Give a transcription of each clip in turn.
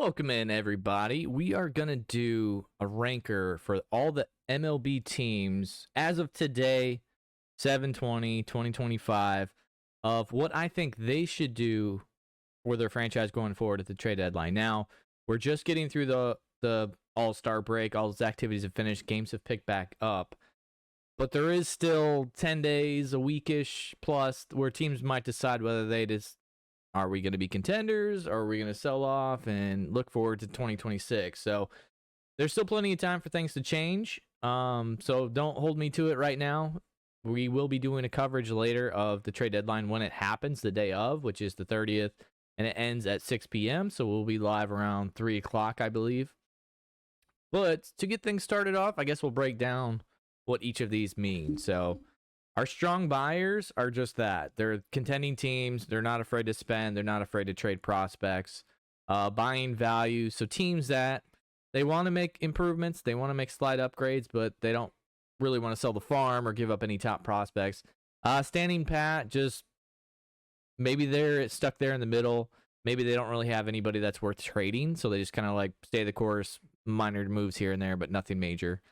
Welcome in, everybody. We are going to do a ranker for all the MLB teams as of today, 7/20/2025, of what I think they should do for their franchise going forward at the trade deadline. Now, we're just getting through the All-Star break. All those activities have finished. Games have picked back up. But there is still 10 days, a weekish plus, where teams might decide whether they just are we going to be contenders or are we going to sell off and look forward to 2026? So there's still plenty of time for things to change. So don't hold me to it right now. We will be doing a coverage later of the trade deadline when it happens, the day of, which is the 30th, and it ends at 6 p.m. So we'll be live around 3 o'clock, I believe. But to get things started off, I guess we'll break down what each of these mean. So our strong buyers are just that. They're contending teams. They're not afraid to spend. They're not afraid to trade prospects. Buying value. So teams that they want to make improvements. They want to make slight upgrades, but they don't really want to sell the farm or give up any top prospects. Standing pat, just maybe they're stuck there in the middle. Maybe they don't really have anybody that's worth trading. So they just kind of like stay the course, minor moves here and there, but nothing major.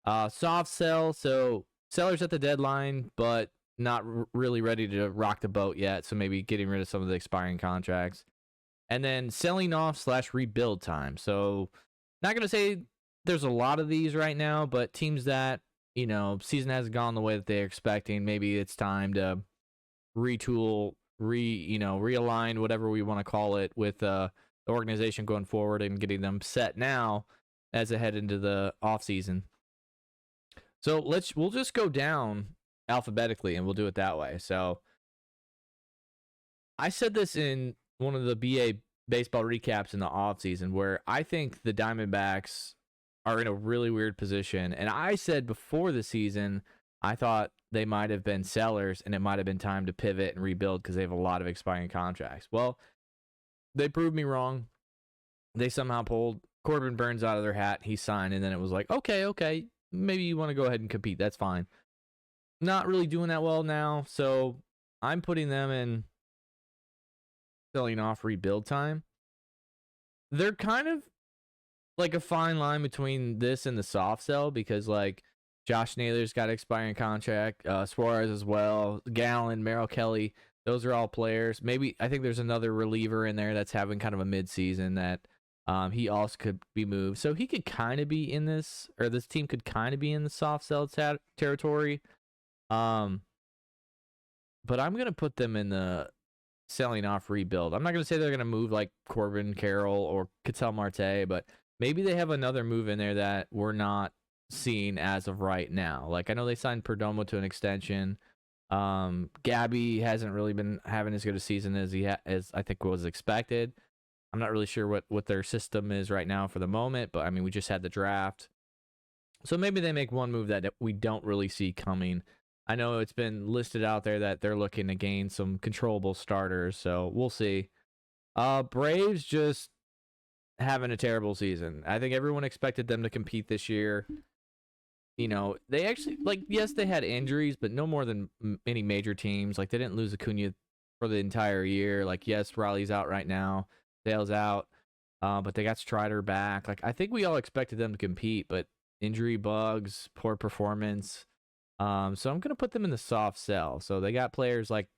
Soft sell. So sellers at the deadline, but not really ready to rock the boat yet. So maybe getting rid of some of the expiring contracts. And then selling off / rebuild time. So not going to say there's a lot of these right now, but teams that, season hasn't gone the way that they're expecting. Maybe it's time to retool, realign, whatever we want to call it, with the organization going forward and getting them set now as they head into the offseason. So we'll just go down alphabetically and we'll do it that way. So I said this in one of the BA baseball recaps in the offseason where I think the Diamondbacks are in a really weird position. And I said before the season, I thought they might have been sellers and it might have been time to pivot and rebuild because they have a lot of expiring contracts. Well, they proved me wrong. They somehow pulled Corbin Burns out of their hat. He signed, and then it was like, okay. Maybe you want to go ahead and compete. That's fine. Not really doing that well now. So I'm putting them in selling off rebuild time. They're kind of like a fine line between this and the soft sell because like Josh Naylor's got an expiring contract. Suarez as well. Gallen, Merrill Kelly. Those are all players. Maybe I think there's another reliever in there that's having kind of a midseason that he also could be moved. So he could kind of be in this, or this team could kind of be in the soft sell territory. But I'm going to put them in the selling off rebuild. I'm not going to say they're going to move like Corbin Carroll or Ketel Marte, but maybe they have another move in there that we're not seeing as of right now. Like I know they signed Perdomo to an extension. Gabby hasn't really been having as good a season as as I think was expected. I'm not really sure what their system is right now for the moment, but I mean, we just had the draft. So maybe they make one move that we don't really see coming. I know it's been listed out there that they're looking to gain some controllable starters, so we'll see. Braves just having a terrible season. I think everyone expected them to compete this year. They actually, yes, they had injuries, but no more than any major teams. Like, they didn't lose Acuna for the entire year. Like, yes, Riley's out right now. Sale's out, but they got Strider back. Like I think we all expected them to compete, but injury bugs, poor performance. So I'm gonna put them in the soft sell. So they got players like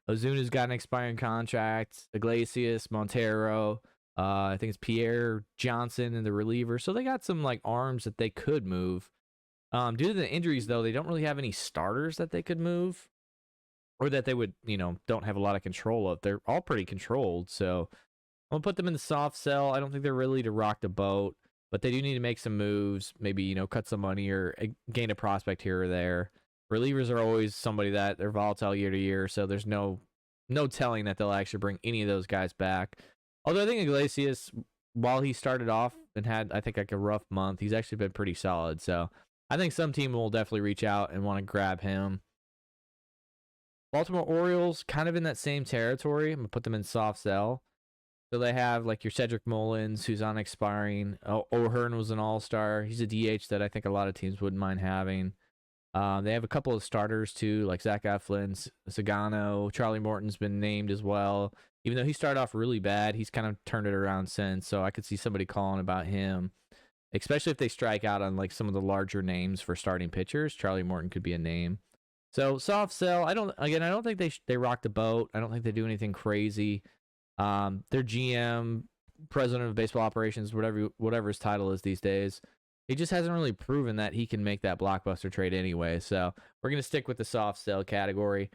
Ozuna's got an expiring contract, Iglesias, Montero. I think it's Pierre Johnson and the reliever. So they got some like arms that they could move. Due to the injuries though, they don't really have any starters that they could move, or that they would don't have a lot of control of. They're all pretty controlled. So I'm going to put them in the soft sell. I don't think they're really to rock the boat, but they do need to make some moves, maybe, cut some money or gain a prospect here or there. Relievers are always somebody that they're volatile year to year, so there's no telling that they'll actually bring any of those guys back. Although I think Iglesias, while he started off and had, I think, like a rough month, he's actually been pretty solid. So I think some team will definitely reach out and want to grab him. Baltimore Orioles, kind of in that same territory. I'm going to put them in soft sell. So they have like your Cedric Mullins, who's on expiring. O'Hearn was an all-star. He's a DH that I think a lot of teams wouldn't mind having. They have a couple of starters too, like Zach Eflin, Sagano. Charlie Morton's been named as well. Even though he started off really bad, he's kind of turned it around since. So I could see somebody calling about him, especially if they strike out on like some of the larger names for starting pitchers. Charlie Morton could be a name. So soft sell. I don't think they rock the boat. I don't think they do anything crazy. Their GM, president of baseball operations, whatever his title is these days, he just hasn't really proven that he can make that blockbuster trade anyway. So we're gonna stick with the soft sell category.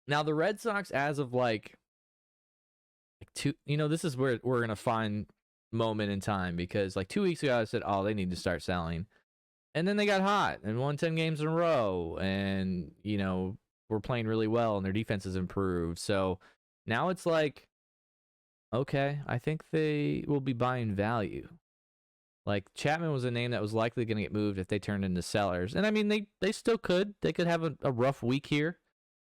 Now the Red Sox, as of like two, this is where we're gonna find moment in time, because like 2 weeks ago I said, oh, they need to start selling, and then they got hot and won 10 games in a row, and we're playing really well and their defense has improved. So now it's like, okay, I think they will be buying value. Like Chapman was a name that was likely going to get moved if they turned into sellers. And I mean, they still could. They could have a rough week here,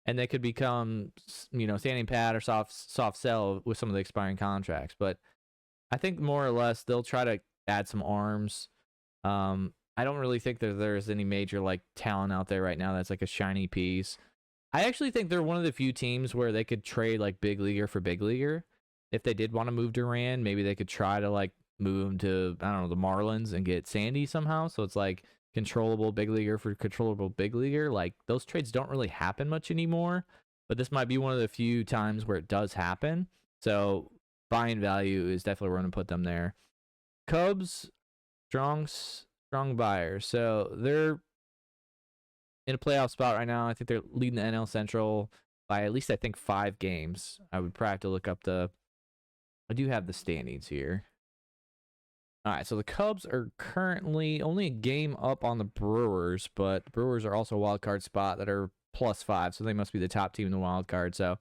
and they could become, standing pat or soft sell with some of the expiring contracts. But I think more or less they'll try to add some arms. I don't really think that there's any major like talent out there right now that's like a shiny piece. I actually think they're one of the few teams where they could trade like big leaguer for big leaguer. If they did want to move Duran, maybe they could try to like move him to, I don't know, the Marlins and get Sandy somehow. So it's like controllable big leaguer for controllable big leaguer. Like those trades don't really happen much anymore, but this might be one of the few times where it does happen. So buying value is definitely where I'm going to put them there. Cubs, strong buyers. So they're in a playoff spot right now. I think they're leading the NL Central by at least, I think, 5 games. I would probably have to look up I do have the standings here. All right, so the Cubs are currently only a game up on the Brewers, but the Brewers are also a wild card spot that are +5, so they must be the top team in the wild card. So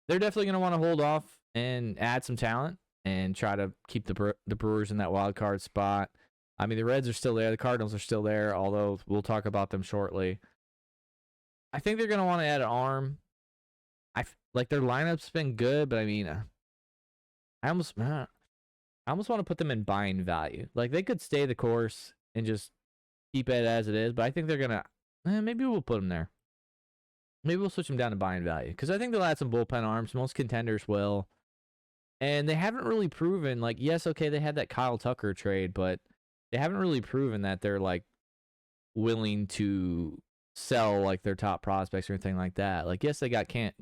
they're definitely going to want to hold off and add some talent and try to keep the Brewers in that wild card spot. I mean, the Reds are still there. The Cardinals are still there, although we'll talk about them shortly. I think they're going to want to add an arm. Like their lineup's been good, but I mean, I almost want to put them in buying value. Like they could stay the course and just keep it as it is, but I think they're going to, maybe we'll put them there. Maybe we'll switch them down to buying value, because I think they'll add some bullpen arms. Most contenders will. And they haven't really proven, like, yes, okay, they had that Kyle Tucker trade, but they haven't really proven that they're, like, willing to sell, like, their top prospects or anything like that. Like, yes, they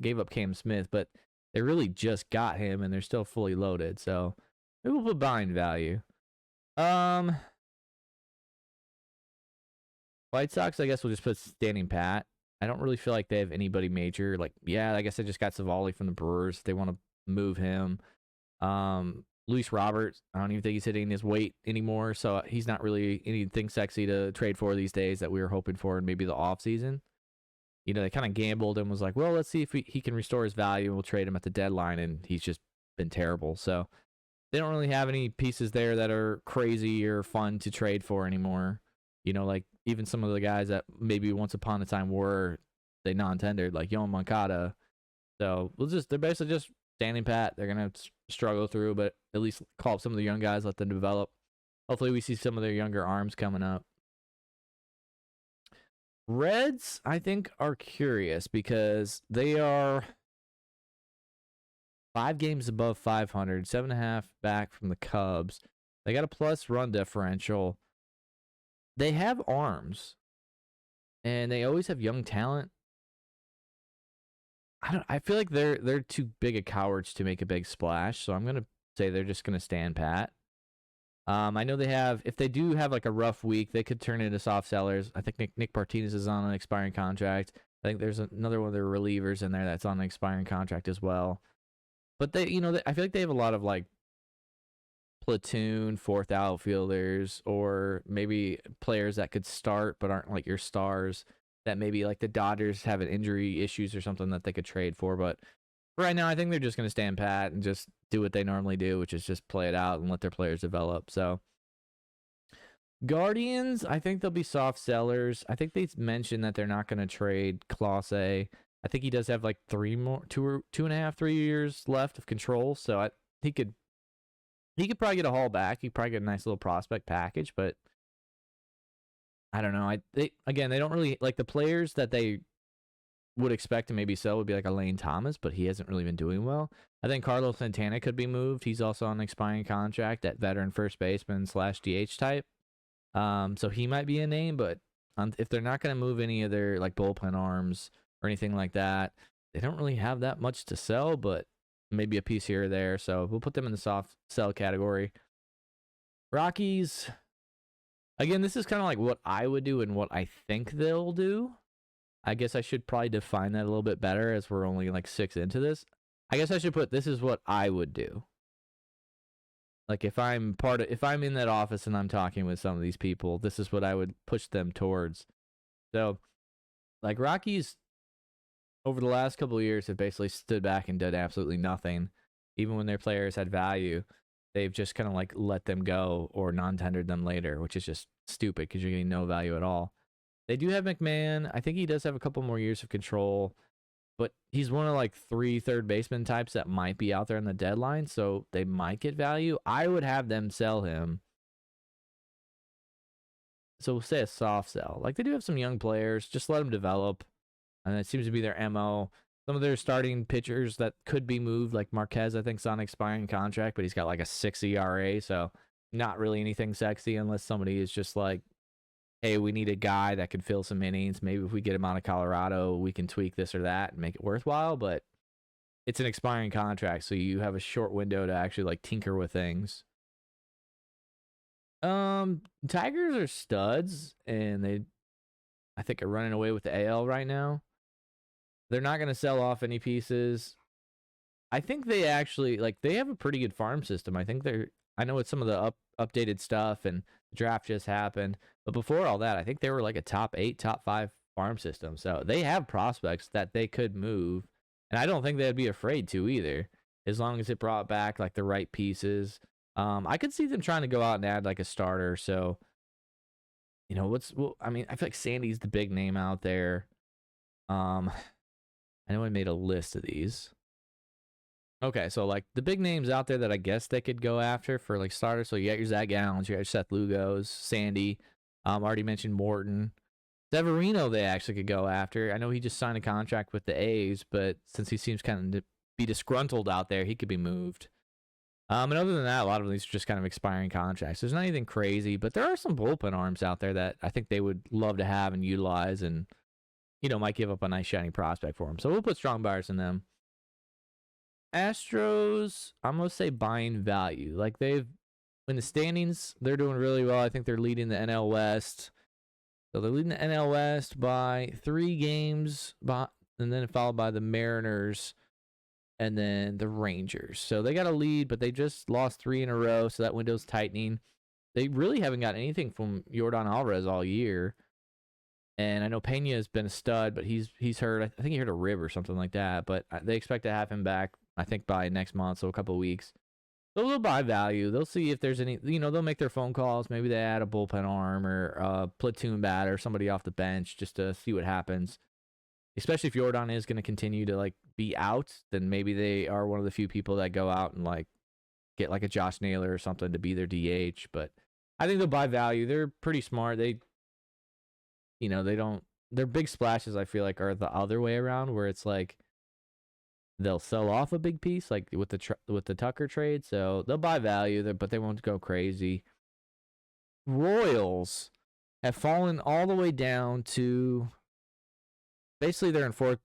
gave up Cam Smith, but they really just got him, and they're still fully loaded. So maybe we'll put buying value. White Sox, I guess we'll just put standing pat. I don't really feel like they have anybody major. Like, yeah, I guess they just got Savali from the Brewers. If they want to move him. Luis Roberts, I don't even think he's hitting his weight anymore, so he's not really anything sexy to trade for these days that we were hoping for in maybe the offseason. They kind of gambled and was like, well, let's see if he can restore his value, and we'll trade him at the deadline, and he's just been terrible. So they don't really have any pieces there that are crazy or fun to trade for anymore. Like even some of the guys that maybe once upon a time were they non-tendered, like Yoan Moncada. So they're basically just standing pat. They're gonna struggle through, but at least call up some of the young guys, let them develop. Hopefully we see some of their younger arms coming up. Reds, I think, are curious because they are 5 games above 500, 7.5 back from the Cubs. They got a plus run differential. They have arms, and they always have young talent. I feel like they're too big a cowards to make a big splash, so I'm gonna say they're just gonna stand pat. I know if they do have like a rough week, they could turn into soft sellers. I think Nick Martinez is on an expiring contract. I think there's another one of their relievers in there that's on an expiring contract as well. But I feel like they have a lot of like platoon fourth outfielders, or maybe players that could start but aren't like your stars, that maybe like the Dodgers have an injury issues or something that they could trade for. But right now I think they're just going to stand pat and just do what they normally do, which is just play it out and let their players develop. So Guardians, I think they'll be soft sellers. I think they mentioned that they're not going to trade Clase. I think he does have like 2.5-3 years left of control, so he could probably get a haul back. He could probably get a nice little prospect package, but I don't know. They don't really like the players that they would expect to maybe sell would be like a Lane Thomas, but he hasn't really been doing well. I think Carlos Santana could be moved. He's also on an expiring contract at veteran first baseman / DH type. So he might be a name, but if they're not going to move any of their like bullpen arms or anything like that, they don't really have that much to sell, but maybe a piece here or there. So we'll put them in the soft sell category. Rockies, again, this is kind of like what I would do and what I think they'll do. I guess I should probably define that a little bit better as we're only like 6 into this. I guess I should put this is what I would do. Like if I'm in that office and I'm talking with some of these people, this is what I would push them towards. So, like Rockies over the last couple of years have basically stood back and did absolutely nothing. Even when their players had value, they've just kind of like let them go or non-tendered them later, which is just stupid because you're getting no value at all. They do have McMahon. I think he does have a couple more years of control, but he's one of like 3 third baseman types that might be out there on the deadline, so they might get value. I would have them sell him. So we'll say a soft sell. Like they do have some young players, just let them develop. And it seems to be their MO. Some of their starting pitchers that could be moved, like Marquez, I think, is on an expiring contract, but he's got like a 6 ERA, so not really anything sexy unless somebody is just like, hey, we need a guy that can fill some innings. Maybe if we get him out of Colorado, we can tweak this or that and make it worthwhile, but it's an expiring contract, so you have a short window to actually like tinker with things. Tigers are studs, and they, I think, are running away with the AL right now. They're not going to sell off any pieces. I think they actually, like, they have a pretty good farm system. I know it's some of the updated stuff, and the draft just happened. But before all that, I think they were like a top 8, top 5 farm system. So they have prospects that they could move. And I don't think they'd be afraid to either, as long as it brought back like the right pieces. I could see them trying to go out and add like a starter. So, you know, I feel like Sandy's the big name out there. I know I made a list of these. Okay, so like the big names out there that I guess they could go after for like starters. So you got your Zach Gallons, you got your Seth Lugos, Sandy. Already mentioned Morton. Severino they actually could go after. I know he just signed a contract with the A's, but since he seems kind of to be disgruntled out there, he could be moved. And other than that, a lot of these are just kind of expiring contracts. There's not anything crazy, but there are some bullpen arms out there that I think they would love to have and utilize, and you know, might give up a nice shiny prospect for them. So we'll put strong buyers in them. Astros, I'm going to say buying value. Like in the standings, they're doing really well. I think they're leading the NL West. So they're leading the NL West by 3 games, and then followed by the Mariners and then the Rangers. So they got a lead, but they just lost 3 in a row, so that window's tightening. They really haven't got anything from Yordan Alvarez all year. And I know Pena has been a stud, but he's hurt. I think he hurt a rib or something like that. But they expect to have him back, I think, by next month, so a couple of weeks. So they'll buy value. They'll see if there's any, you know, they'll make their phone calls. Maybe they add a bullpen arm or a platoon batter, somebody off the bench, just to see what happens. Especially if Yordan is going to continue to like be out, then maybe they are one of the few people that go out and like get like a Josh Naylor or something to be their DH. But I think they'll buy value. They're pretty smart. Their big splashes, I feel like, are the other way around, where it's like they'll sell off a big piece, like with the Tucker trade. So they'll buy value, but they won't go crazy. Royals have fallen all the way down to, basically they're in fourth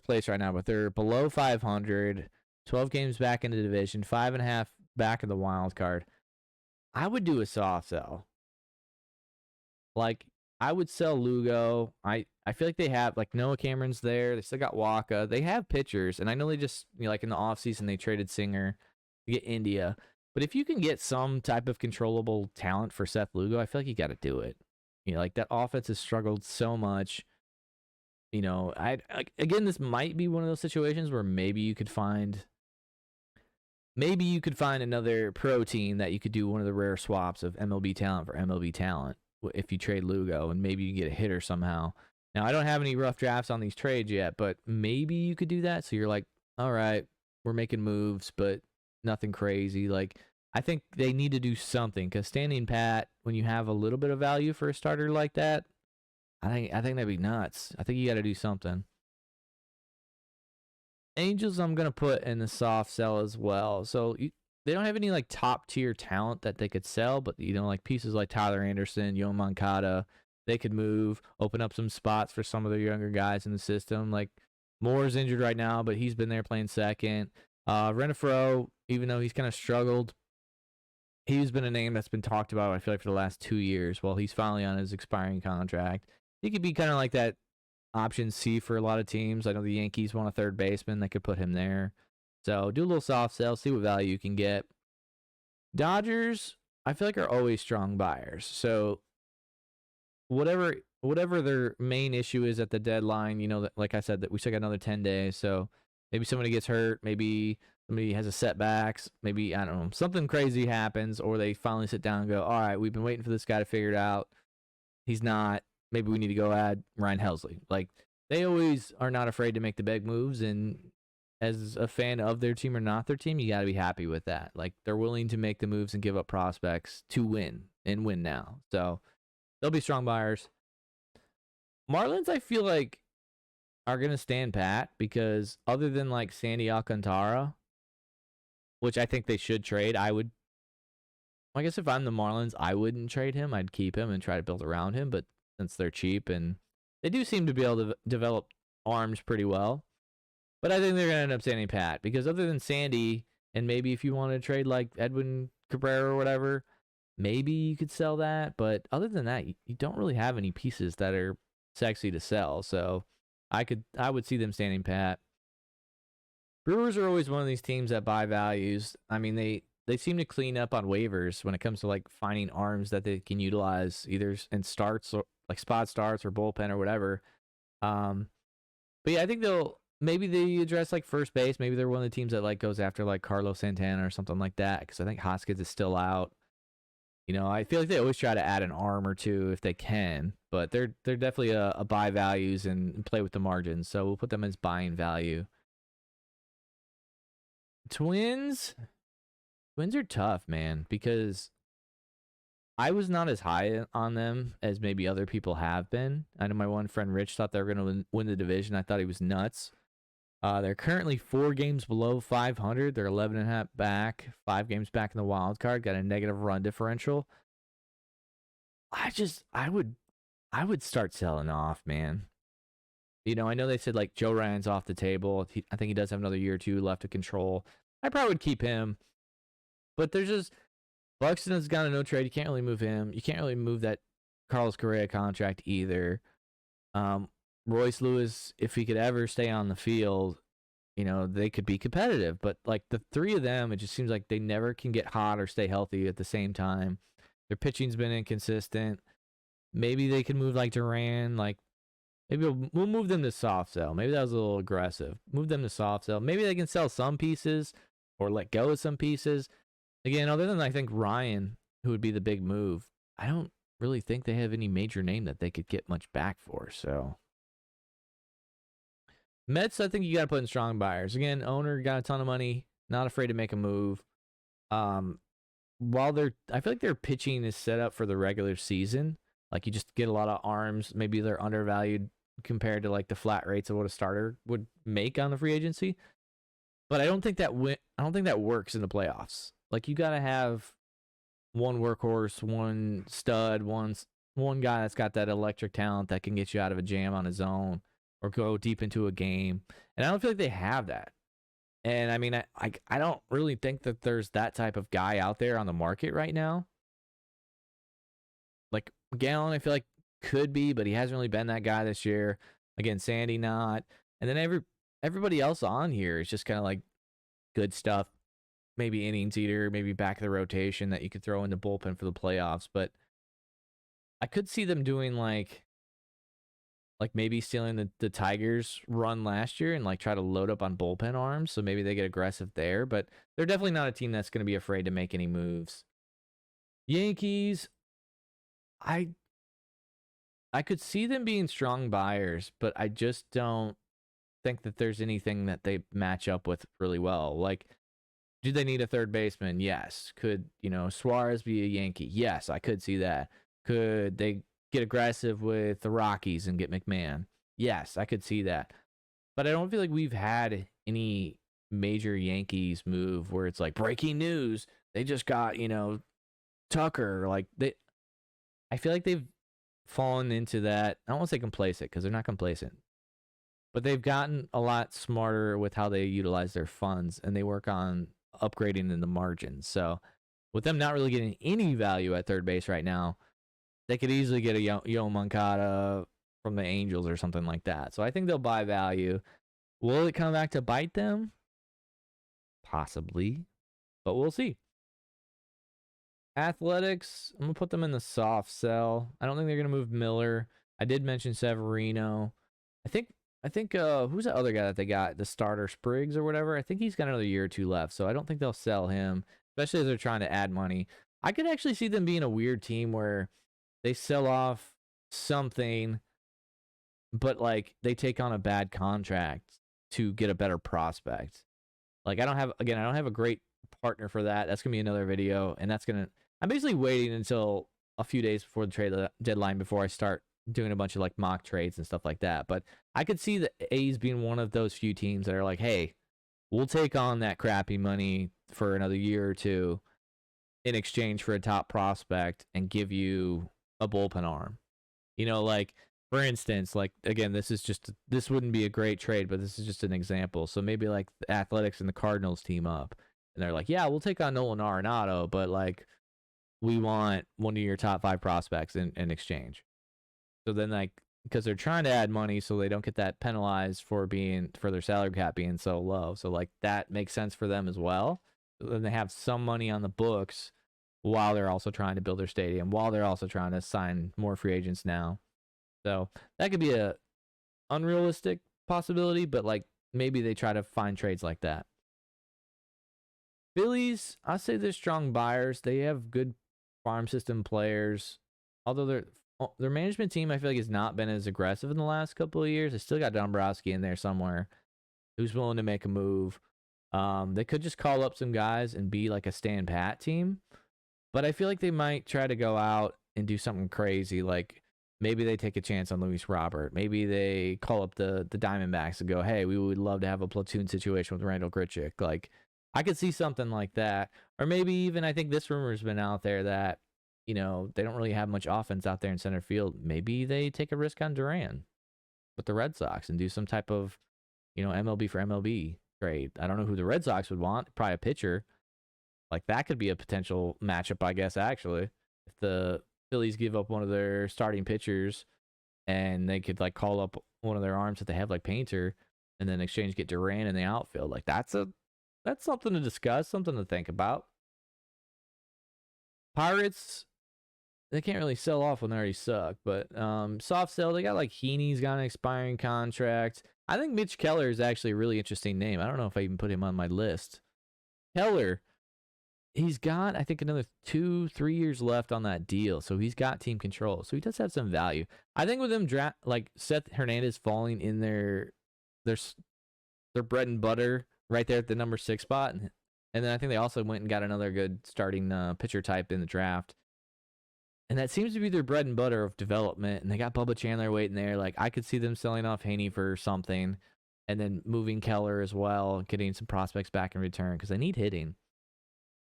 place right now, but they're below 500, 12 games back in the division, 5.5 back in the wild card. I would do a soft sell. Like, I would sell Lugo. I feel like they have, like, Noah Cameron's there. They still got Waka. They have pitchers, and I know they just, like in the offseason, they traded Singer to get India. But if you can get some type of controllable talent for Seth Lugo, I feel like you got to do it. You know, like, that offense has struggled so much. You know, again, this might be one of those situations where maybe you could find another pro team that you could do one of the rare swaps of MLB talent for MLB talent if you trade Lugo, and maybe you get a hitter somehow. Now, I don't have any rough drafts on these trades yet, but maybe you could do that. So you're like, all right, we're making moves, but nothing crazy. Like, I think they need to do something, because standing pat, when you have a little bit of value for a starter like that, I think that'd be nuts. I think you got to do something. Angels, I'm gonna put in the soft sell as well. So they don't have any like top tier talent that they could sell, but like pieces like Tyler Anderson, Yoan Moncada, they could move, open up some spots for some of their younger guys in the system. Like Moore's injured right now, but he's been there playing second. Renfroe, even though he's kind of struggled, he's been a name that's been talked about, I feel like, for the last 2 years. Well, he's finally on his expiring contract. He could be kind of like that option C for a lot of teams. I know the Yankees want a third baseman. They could put him there. So do a little soft sell, see what value you can get. Dodgers, I feel like, are always strong buyers. So whatever their main issue is at the deadline, that, like I said, that we still got another 10 days. So maybe somebody gets hurt, maybe somebody has a setbacks, maybe, I don't know, something crazy happens, or they finally sit down and go, all right, we've been waiting for this guy to figure it out. He's not. Maybe we need to go add Ryan Helsley. Like, they always are not afraid to make the big moves, and as a fan of their team or not their team, you got to be happy with that. Like, they're willing to make the moves and give up prospects to win and win now. So they'll be strong buyers. Marlins, I feel like, are going to stand pat because other than like Sandy Alcantara, which I think they should trade, I guess if I'm the Marlins, I wouldn't trade him. I'd keep him and try to build around him. But since they're cheap and they do seem to be able to develop arms pretty well, but I think they're going to end up standing pat because other than Sandy, and maybe if you want to trade like Edwin Cabrera or whatever, maybe you could sell that. But other than that, you don't really have any pieces that are sexy to sell. So I would see them standing pat. Brewers are always one of these teams that buy values. I mean, they seem to clean up on waivers when it comes to like finding arms that they can utilize either in starts or like spot starts or bullpen or whatever. But yeah, I think maybe they address like first base. Maybe they're one of the teams that like goes after like Carlos Santana or something like that because I think Hoskins is still out. I feel like they always try to add an arm or two if they can, but they're definitely a buy values and play with the margins. So we'll put them as buying value. Twins are tough, man, because I was not as high on them as maybe other people have been. I know my one friend Rich thought they were going to win the division. I thought he was nuts. They're currently 4 games below 500. They're 11.5 back, 5 games back in the wild card. Got a negative run differential. I would start selling off, man. I know they said like Joe Ryan's off the table. I think he does have another year or two left to control. I probably would keep him. But there's just Buxton has got a no trade. You can't really move him. You can't really move that Carlos Correa contract either. Royce Lewis, if he could ever stay on the field, they could be competitive. But like the three of them, it just seems like they never can get hot or stay healthy at the same time. Their pitching's been inconsistent. Maybe they can move like Duran. Like maybe we'll move them to soft sell. Maybe that was a little aggressive. Move them to soft sell. Maybe they can sell some pieces or let go of some pieces. Again, other than I think Ryan, who would be the big move, I don't really think they have any major name that they could get much back for. So Mets, I think you got to put in strong buyers. Again, owner got a ton of money, not afraid to make a move. I feel like their pitching is set up for the regular season. Like you just get a lot of arms. Maybe they're undervalued compared to like the flat rates of what a starter would make on the free agency. But I don't think that works in the playoffs. Like you got to have one workhorse, one stud, one guy that's got that electric talent that can get you out of a jam on his own or go deep into a game. And I don't feel like they have that. And I mean, I don't really think that there's that type of guy out there on the market right now. Like Gallen, I feel like could be, but he hasn't really been that guy this year. Again, Sandy not. And then everybody else on here is just kind of like good stuff. Maybe innings eater, maybe back of the rotation that you could throw in the bullpen for the playoffs. But I could see them doing like maybe stealing the Tigers run last year and like try to load up on bullpen arms. So maybe they get aggressive there. But they're definitely not a team that's going to be afraid to make any moves. Yankees, I could see them being strong buyers, but I just don't think that there's anything that they match up with really well. Like, do they need a third baseman? Yes. Could, Suarez be a Yankee? Yes, I could see that. Could they get aggressive with the Rockies and get McMahon? Yes, I could see that. But I don't feel like we've had any major Yankees move where it's like breaking news. They just got, Tucker. Like I feel like they've fallen into that. I don't want to say complacent because they're not complacent, but they've gotten a lot smarter with how they utilize their funds and they work on upgrading in the margins. So with them not really getting any value at third base right now, they could easily get a Yo Moncada from the Angels or something like that. So I think they'll buy value. Will it come back to bite them? Possibly, but we'll see. Athletics, I'm going to put them in the soft sell. I don't think they're going to move Miller. I did mention Severino. I think who's that other guy that they got, the starter Spriggs or whatever? I think he's got another year or two left, so I don't think they'll sell him, especially as they're trying to add money. I could actually see them being a weird team where they sell off something, but like they take on a bad contract to get a better prospect. Like I don't have a great partner for that. That's gonna be another video, and I'm basically waiting until a few days before the trade deadline before I start doing a bunch of like mock trades and stuff like that. But I could see the A's being one of those few teams that are like, hey, we'll take on that crappy money for another year or two in exchange for a top prospect and give you a bullpen arm. Like for instance, like again, this wouldn't be a great trade, but this is just an example. So maybe like the Athletics and the Cardinals team up and they're like, yeah, we'll take on Nolan Arenado, but like we want one of your top 5 prospects in exchange. So then like, because they're trying to add money so they don't get that penalized for their salary cap being so low. So like that makes sense for them as well. So then they have some money on the books while they're also trying to build their stadium, while they're also trying to sign more free agents now. So that could be a unrealistic possibility, but like maybe they try to find trades like that. Phillies, I say they're strong buyers. They have good farm system players. Although their management team, I feel like, has not been as aggressive in the last couple of years. They still got Dombrowski in there somewhere who's willing to make a move. They could just call up some guys and be like a stand pat team. But I feel like they might try to go out and do something crazy. Like maybe they take a chance on Luis Robert. Maybe they call up the Diamondbacks and go, hey, we would love to have a platoon situation with Randall Grichuk. Like I could see something like that. Or maybe even, I think this rumor has been out there that, they don't really have much offense out there in center field. Maybe they take a risk on Duran with the Red Sox and do some type of, MLB for MLB trade. I don't know who the Red Sox would want. Probably a pitcher. Like that could be a potential matchup, I guess, actually. If the Phillies give up one of their starting pitchers and they could like call up one of their arms that they have like Painter and then exchange get Duran in the outfield. Like that's something to discuss, something to think about. Pirates, they can't really sell off when they already suck, but soft sell, they got like Heaney's got an expiring contract. I think Mitch Keller is actually a really interesting name. I don't know if I even put him on my list. Keller, he's got, I think, another 2-3 years left on that deal, so he's got team control. So he does have some value. I think with him, like Seth Hernandez falling in their bread and butter right there at the number 6 spot, and then I think they also went and got another good starting pitcher type in the draft. And that seems to be their bread and butter of development. And they got Bubba Chandler waiting there. Like I could see them selling off Haney for something, and then moving Keller as well, getting some prospects back in return because they need hitting.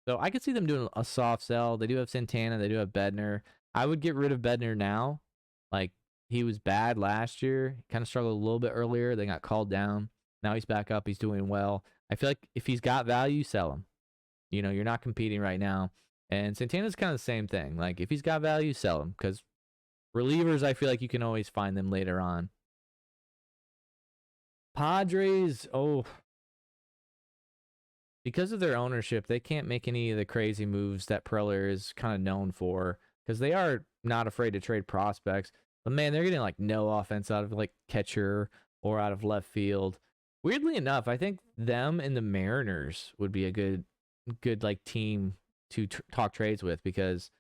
So I could see them doing a soft sell. They do have Santana. They do have Bednar. I would get rid of Bednar now. Like he was bad last year. Kind of struggled a little bit earlier. They got called down. Now he's back up. He's doing well. I feel like if he's got value, sell him. You're not competing right now. And Santana's kind of the same thing. Like, if he's got value, sell him. Because relievers, I feel like you can always find them later on. Padres, because of their ownership, they can't make any of the crazy moves that Preller is kind of known for. Because they are not afraid to trade prospects. But, man, they're getting, like, no offense out of, like, catcher or out of left field. Weirdly enough, I think them and the Mariners would be a good like, team to talk trades with, because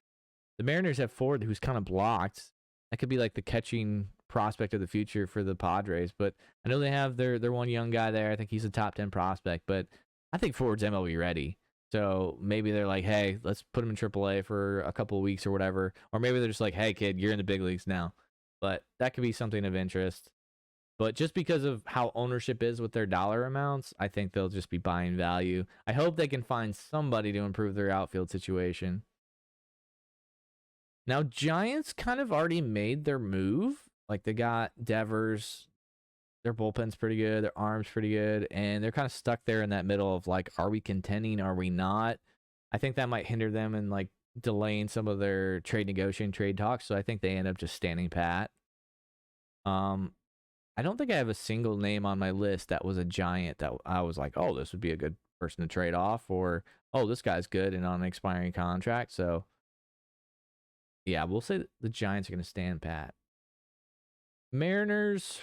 the Mariners have Ford, who's kind of blocked. That could be like the catching prospect of the future for the Padres. But I know they have their one young guy there. I think he's a top 10 prospect, but I think Ford's MLB ready. So maybe they're like, hey, let's put him in AAA for a couple of weeks or whatever. Or maybe they're just like, hey, kid, you're in the big leagues now. But that could be something of interest. But just because of how ownership is with their dollar amounts, I think they'll just be buying value. I hope they can find somebody to improve their outfield situation. Now, Giants kind of already made their move. Like, they got Devers. Their bullpen's pretty good. Their arm's pretty good. And they're kind of stuck there in that middle of, like, are we contending? Are we not? I think that might hinder them in, like, delaying some of their trade negotiation, trade talks. So I think they end up just standing pat. I don't think I have a single name on my list that was a Giant that I was like, oh, this would be a good person to trade off, or, oh, this guy's good and on an expiring contract. So, yeah, we'll say the Giants are going to stand pat. Mariners,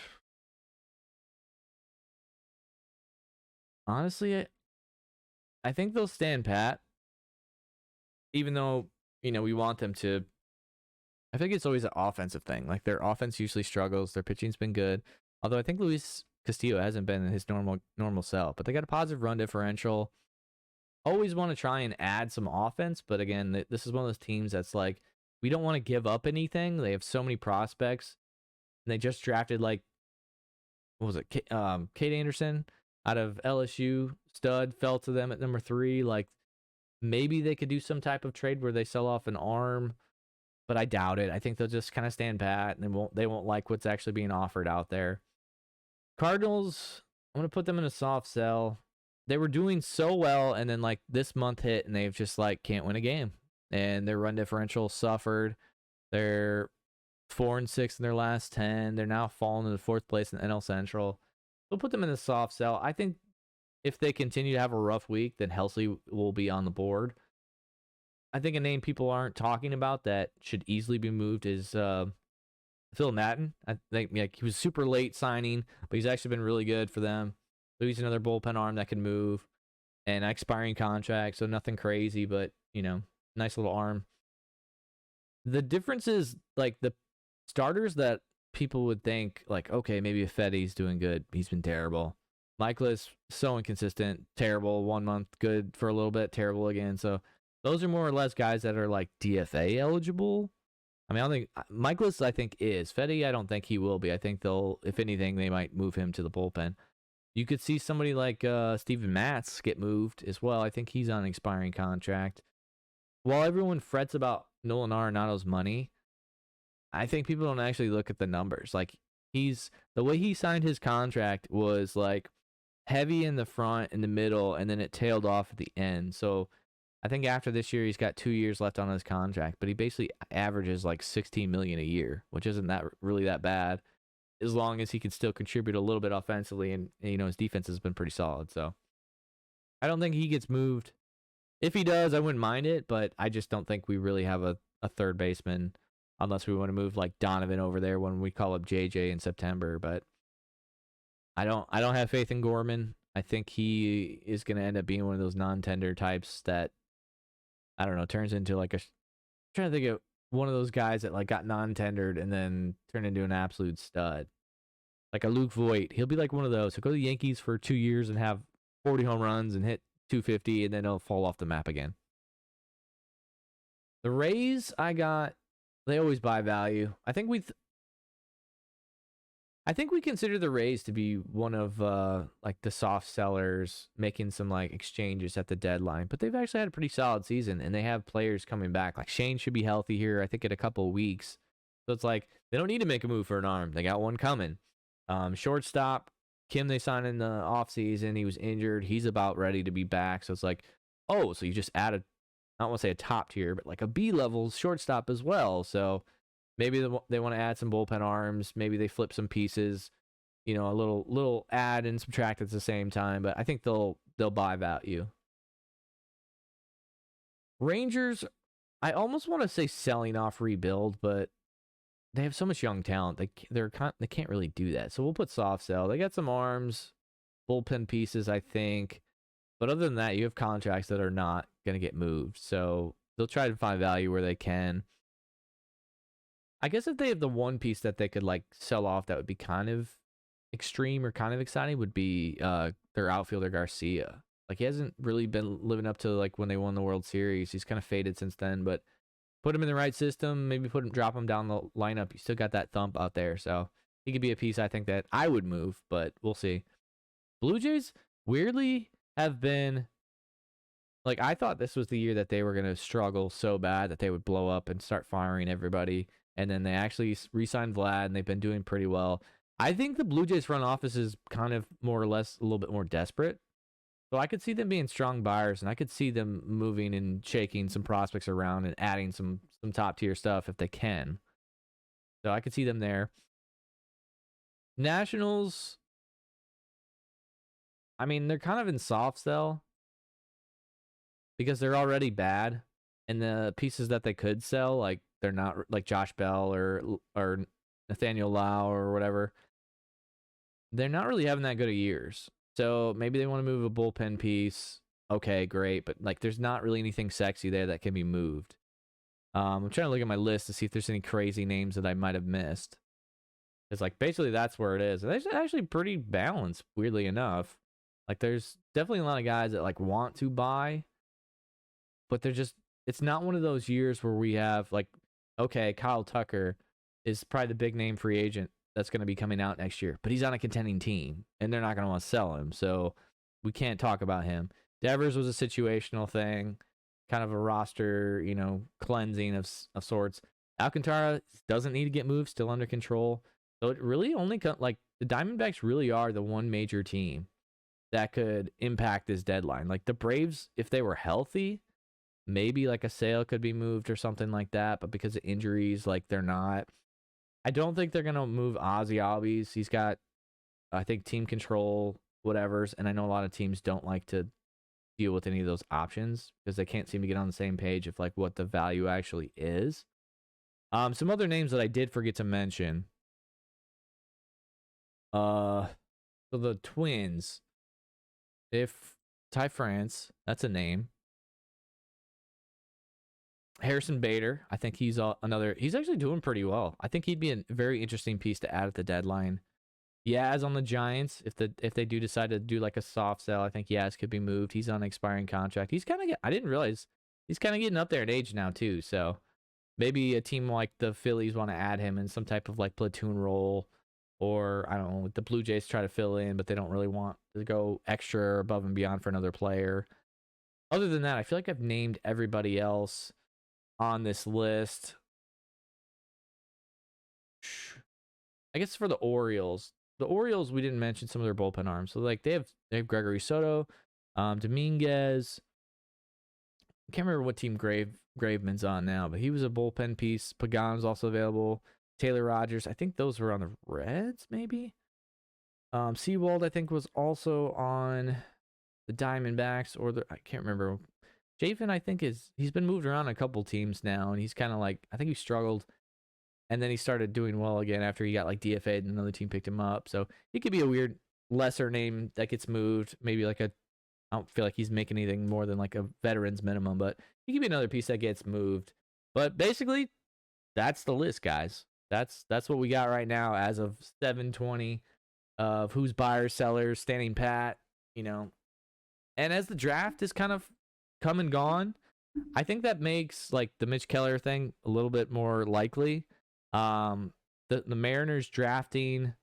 honestly, I think they'll stand pat, even though, we want them to. I think it's always an offensive thing. Like, their offense usually struggles. Their pitching's been good. Although I think Luis Castillo hasn't been in his normal self. But they got a positive run differential. Always want to try and add some offense. But again, this is one of those teams that's like, we don't want to give up anything. They have so many prospects. And they just drafted, like, what was it? Kate Anderson out of LSU. Stud, fell to them at number 3. Like, maybe they could do some type of trade where they sell off an arm. But I doubt it. I think they'll just kind of stand pat, and they won't like what's actually being offered out there. Cardinals, I'm going to put them in a soft sell. They were doing so well, and then, like, this month hit, and they've just, like, can't win a game. And their run differential suffered. They're 4-6 in their last 10. They're now falling to the 4th place in NL Central. We'll put them in a soft sell. I think if they continue to have a rough week, then Helsley will be on the board. I think a name people aren't talking about that should easily be moved is Phil Maton. I think he was super late signing, but he's actually been really good for them. So he's another bullpen arm that can move, and expiring contract, so nothing crazy, but nice little arm. The difference is, like, the starters that people would think, like, okay, maybe if Fetty's doing good, he's been terrible. Michaelis, so inconsistent, terrible 1 month, good for a little bit, terrible again. So those are more or less guys that are, like, DFA eligible. I mean, I don't think Michaelis, I think, is. Fetty, I don't think he will be. I think they'll, if anything, they might move him to the bullpen. You could see somebody like Steven Matz get moved as well. I think he's on an expiring contract. While everyone frets about Nolan Arenado's money, I think people don't actually look at the numbers. Like, the way he signed his contract was, like, heavy in the front, in the middle, and then it tailed off at the end. So I think after this year, he's got 2 years left on his contract, but he basically averages like $16 million a year, which isn't really that bad, as long as he can still contribute a little bit offensively, and his defense has been pretty solid. So I don't think he gets moved. If he does, I wouldn't mind it, but I just don't think we really have a third baseman unless we want to move like Donovan over there when we call up JJ in September. But I don't have faith in Gorman. I think he is going to end up being one of those non-tender types that, I don't know, turns into like I'm trying to think of one of those guys that, like, got non-tendered and then turned into an absolute stud. Like a Luke Voigt. He'll be like one of those. He'll go to the Yankees for 2 years and have 40 home runs and hit 250, and then he'll fall off the map again. The Rays, they always buy value. I think we consider the Rays to be one of like the soft sellers, making some like exchanges at the deadline. But they've actually had a pretty solid season, and they have players coming back. Like Shane should be healthy here, I think, in a couple of weeks. So it's like they don't need to make a move for an arm. They got one coming. Shortstop, Kim, they signed in the offseason. He was injured. He's about ready to be back. So it's like, oh, so you just added, I don't want to say a top tier, but like a B-level shortstop as well. So maybe they want to add some bullpen arms. Maybe they flip some pieces, a little add and subtract at the same time. But I think they'll buy value. Rangers, I almost want to say selling off, rebuild, but they have so much young talent. They can't really do that. So we'll put soft sell. They got some arms, bullpen pieces, I think. But other than that, you have contracts that are not going to get moved. So they'll try to find value where they can. I guess if they have the one piece that they could like sell off that would be kind of extreme or kind of exciting would be their outfielder Garcia. Like, he hasn't really been living up to like when they won the World Series. He's kind of faded since then, but put him in the right system, maybe drop him down the lineup. You still got that thump out there. So he could be a piece I think that I would move, but we'll see. Blue Jays weirdly have been like, I thought this was the year that they were going to struggle so bad that they would blow up and start firing everybody. And then they actually re-signed Vlad, and they've been doing pretty well. I think the Blue Jays front office is kind of more or less a little bit more desperate. So I could see them being strong buyers, and I could see them moving and shaking some prospects around and adding some top-tier stuff if they can. So I could see them there. Nationals, I mean, they're kind of in soft sell because they're already bad, and the pieces that they could sell, like they're not like Josh Bell or Nathaniel Lau or whatever. They're not really having that good of years. So maybe they want to move a bullpen piece. Okay, great, but like there's not really anything sexy there that can be moved. I'm trying to look at my list to see if there's any crazy names that I might have missed. It's like basically that's where it is. And it's actually pretty balanced, weirdly enough. Like there's definitely a lot of guys that like want to buy, but they're just, it's not one of those years where we have like, okay, Kyle Tucker is probably the big name free agent that's going to be coming out next year, but he's on a contending team and they're not going to want to sell him. So we can't talk about him. Devers was a situational thing, kind of a roster, cleansing of sorts. Alcantara doesn't need to get moved, still under control. So it really only like the Diamondbacks really are the one major team that could impact this deadline. Like the Braves, if they were healthy, maybe like a sale could be moved or something like that. But because of injuries, like they're not. I don't think they're going to move Ozzy Albies. He's got, I think, team control, whatever's. And I know a lot of teams don't like to deal with any of those options because they can't seem to get on the same page of like what the value actually is. Some other names that I did forget to mention. So the Twins, if Ty France, that's a name. Harrison Bader, I think he's another. He's actually doing pretty well. I think he'd be a very interesting piece to add at the deadline. Yaz on the Giants, if they do decide to do like a soft sell, I think Yaz could be moved. He's on an expiring contract. He's kind of I didn't realize he's kind of getting up there in age now too. So maybe a team like the Phillies want to add him in some type of like platoon role, or I don't know, the Blue Jays try to fill in, but they don't really want to go extra or above and beyond for another player. Other than that, I feel like I've named everybody else on this list. I guess for the Orioles, we didn't mention some of their bullpen arms. So like they have Gregory Soto, Dominguez. I can't remember what team Graveman's on now, but he was a bullpen piece. Pagan's also available. Taylor Rogers, I think those were on the Reds, maybe. Sewald, I think, was also on the Diamondbacks, or I can't remember. Chafin, I think, he's been moved around a couple teams now, and he's kind of like, I think he struggled, and then he started doing well again after he got like DFA'd and another team picked him up. So he could be a weird lesser name that gets moved, maybe like I don't feel like he's making anything more than like a veteran's minimum, but he could be another piece that gets moved. But basically, that's the list, guys. That's what we got right now as of 7:20 of who's buyers, sellers, standing pat, And as the draft is kind of come and gone, I think that makes like the Mitch Keller thing a little bit more likely. The Mariners drafting,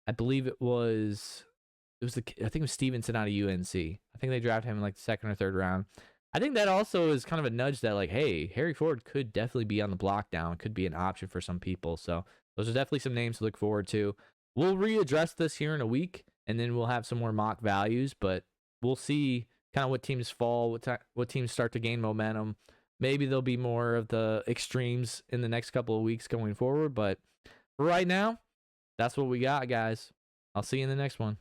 I believe I think it was Stevenson out of UNC. I think they drafted him in like the second or third round. I think that also is kind of a nudge that like, hey, Harry Ford could definitely be on the block down, could be an option for some people. So those are definitely some names to look forward to. We'll readdress this here in a week, and then we'll have some more mock values, but we'll see kind of what teams fall, what teams start to gain momentum. Maybe there'll be more of the extremes in the next couple of weeks going forward, but for right now, that's what we got, guys. I'll see you in the next one.